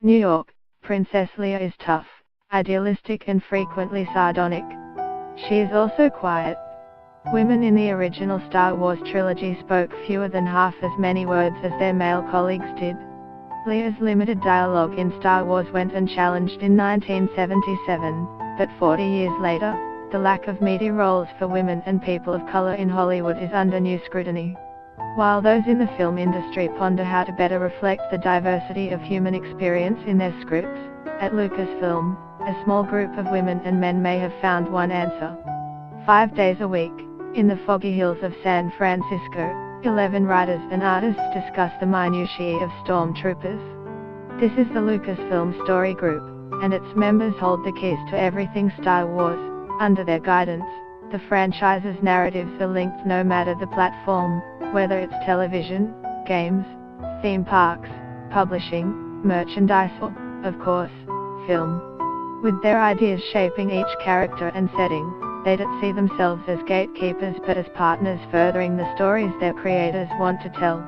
New York, Princess Leia is tough, idealistic and frequently sardonic. She is also quiet. Women in the original Star Wars trilogy spoke fewer than half as many words as their male colleagues did. Leia's limited dialogue in Star Wars went unchallenged in 1977, but 40 years later, the lack of meaty roles for women and people of color in Hollywood is under new scrutiny. While those in the film industry ponder how to better reflect the diversity of human experience in their scripts, at Lucasfilm, a small group of women and men may have found one answer. 5 days a week, in the foggy hills of San Francisco, 11 writers and artists discuss the minutiae of stormtroopers. This is the Lucasfilm Story Group, and its members hold the keys to everything Star Wars. Under their guidance, the franchise's narratives are linked no matter the platform, whether it's television, games, theme parks, publishing, merchandise or, of course, film. With their ideas shaping each character and setting, they don't see themselves as gatekeepers but as partners furthering the stories their creators want to tell.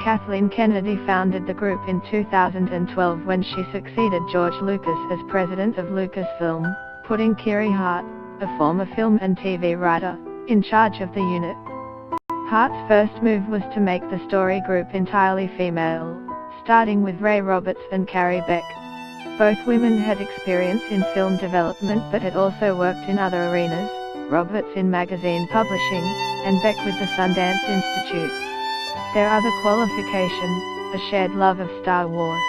Kathleen Kennedy founded the group in 2012 when she succeeded George Lucas as president of Lucasfilm, putting Kiri Hart, a former film and TV writer, in charge of the unit. Hart's first move was to make the story group entirely female, starting with Ray Roberts and Carrie Beck. Both women had experience in film development but had also worked in other arenas, Roberts in magazine publishing, and Beck with the Sundance Institute. Their other qualification, a shared love of Star Wars.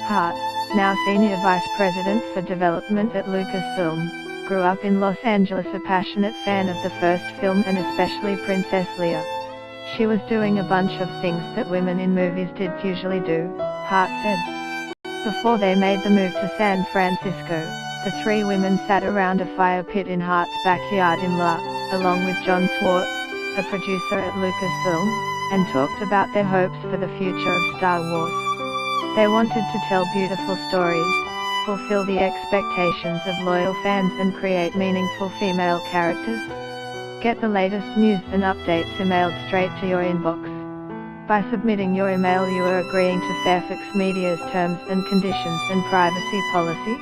Hart, now Senior Vice President for Development at Lucasfilm, grew up in Los Angeles, a passionate fan of the first film and especially Princess Leia. She was doing a bunch of things that women in movies did usually do, Hart said. Before they made the move to San Francisco, the three women sat around a fire pit in Hart's backyard in La, along with John Swartz, a producer at Lucasfilm, and talked about their hopes for the future of Star Wars. They wanted to tell beautiful stories, fulfill the expectations of loyal fans and create meaningful female characters. Get the latest news and updates emailed straight to your inbox. By submitting your email you are agreeing to Fairfax Media's terms and conditions and privacy policy.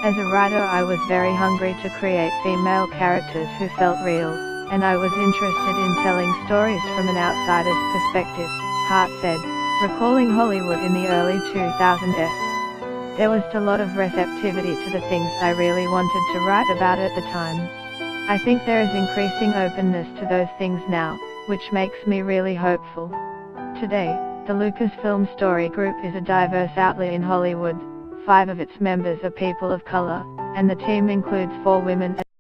As a writer I was very hungry to create female characters who felt real, and I was interested in telling stories from an outsider's perspective, Hart said, recalling Hollywood in the early 2000s. There was a lot of receptivity to the things I really wanted to write about at the time. I think there is increasing openness to those things now, which makes me really hopeful. Today, the Lucasfilm Story Group is a diverse outlet in Hollywood. 5 of its members are people of color, and the team includes 4 women